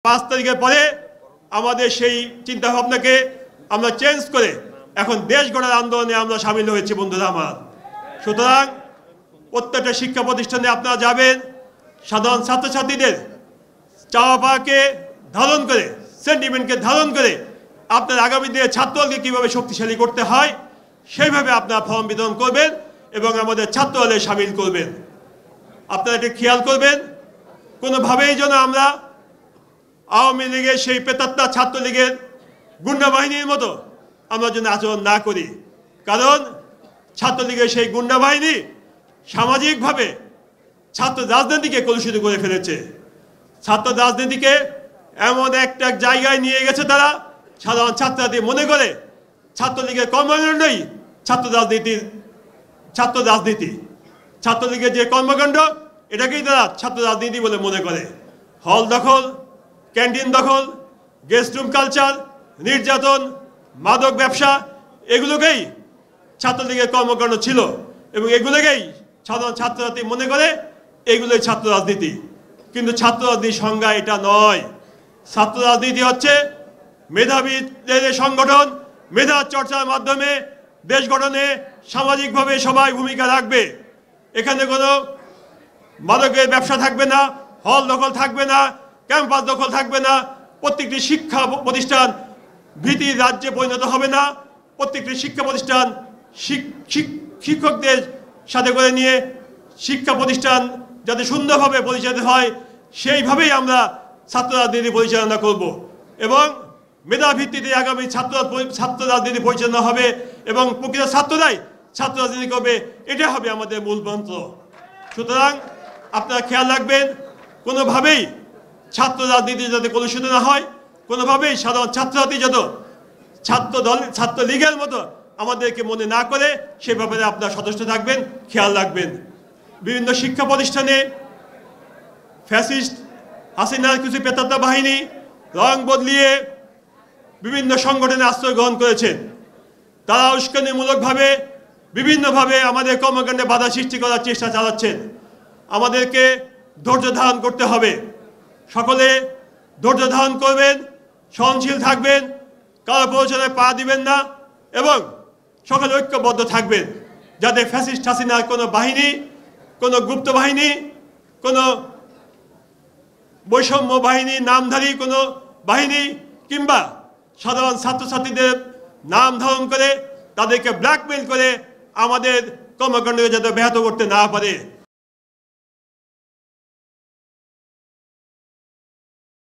5 তারিখের পরে আমাদের সেই চিন্তা ভাবনাকে আমরা চেঞ্জ করে এখন দেশ গড়ার আন্দোলনে আমরা সামিল হয়েছি বন্ধুরা আমার। সুতরাং প্রত্যেকটা শিক্ষা প্রতিষ্ঠানে আপনারা যাবেন, সাধারণ ছাত্রছাত্রীদের চাওয়া পাওয়াকে ধারণ করে, সেন্টিমেন্টকে ধারণ করে আপনার আগামী দিনে ছাত্রদলকে কীভাবে শক্তিশালী করতে হয় সেইভাবে আপনারা ফর্ম বিতরণ করবেন এবং আমাদের ছাত্রদলে সামিল করবেন। আপনারা এটা খেয়াল করবেন, কোনোভাবেই যেন আমরা আওয়ামী লীগের সেই প্রেতাত্মা ছাত্রলীগের গুন্ডা বাহিনীর মতো আমরা যেন আচরণ না করি। কারণ ছাত্রলীগের সেই গুন্ডা বাহিনী সামাজিকভাবে ছাত্র রাজনীতিকে কলুষিত করে ফেলেছে। ছাত্র রাজনীতিকে এমন একটা জায়গায় নিয়ে গেছে তারা, সাধারণ ছাত্রছাত্রী মনে করে ছাত্রলীগের কর্মকাণ্ডই ছাত্রলীগের যে কর্মকাণ্ড এটাকেই তারা ছাত্র রাজনীতি বলে মনে করে। হল দখল, ক্যান্টিন দখল, গেস্ট রুম কালচার, নির্যাতন, মাদক ব্যবসা, এগুলোকেই ছাত্রলীগের কর্মকাণ্ড ছিল এবং এগুলোকেই সাধারণ ছাত্রছাত্রী মনে করে এগুলোই ছাত্র রাজনীতি। কিন্তু ছাত্র রাজনীতির সংজ্ঞা এটা নয়। ছাত্র রাজনীতি হচ্ছে মেধাবীদের সংগঠন, মেধা চর্চার মাধ্যমে দেশ গঠনে সামাজিকভাবে সবাই ভূমিকা রাখবে। এখানে কোনো মাদকের ব্যবসা থাকবে না, হল দখল থাকবে না, ক্যাম্পাস দখল থাকবে না, প্রত্যেকটি শিক্ষা প্রতিষ্ঠান ভীতির রাজ্যে পরিণত হবে না। প্রত্যেকটি শিক্ষা প্রতিষ্ঠান শিক্ষকদের সাথে করে নিয়ে শিক্ষা প্রতিষ্ঠান যাতে সুন্দরভাবে পরিচালিত হয় সেইভাবেই আমরা ছাত্র রাজনীতি পরিচালনা করব এবং মেধা ভিত্তিতে আগামী ছাত্র রাজনীতি পরিচালনা হবে এবং প্রকৃত ছাত্ররাই ছাত্র রাজনীতি করবে, এটা হবে আমাদের মূল মন্ত্র। সুতরাং আপনারা খেয়াল রাখবেন, কোনোভাবেই ছাত্র রাজনীতি যাতে কলুষিত না হয়, কোনোভাবেই সাধারণ ছাত্রছাত্রী যত ছাত্রলীগের মতো আমাদেরকে মনে না করে সে ব্যাপারে আপনারা সচেষ্ট থাকবেন, খেয়াল রাখবেন। বিভিন্ন শিক্ষা প্রতিষ্ঠানে ফ্যাসিস্ট হাসিনার কিছু প্রেতাত্মা বাহিনী রং বদলিয়ে বিভিন্ন সংগঠনে আশ্রয় গ্রহণ করেছেন। তারা উস্কানিমূলকভাবে বিভিন্নভাবে আমাদের কর্মকাণ্ডে বাধা সৃষ্টি করার চেষ্টা চালাচ্ছেন। আমাদেরকে ধৈর্য ধারণ করতে হবে। সকলে ধৈর্য ধারণ করবেন, সহনশীল থাকবেন, কারো প্ররোচনায় পা দিবেন না এবং সকলে ঐক্যবদ্ধ থাকবেন, যাতে ফ্যাসিস্ট হাসিনার কোনো বাহিনী, কোনো গুপ্ত বাহিনী, কোনো বৈষম্য বাহিনী, নামধারী কোনো বাহিনী কিংবা সাধারণ ছাত্রছাত্রীদের নাম ধারণ করে তাদেরকে ব্ল্যাকমেল করে আমাদের কর্মকাণ্ডকে যাতে ব্যাহত করতে না পারে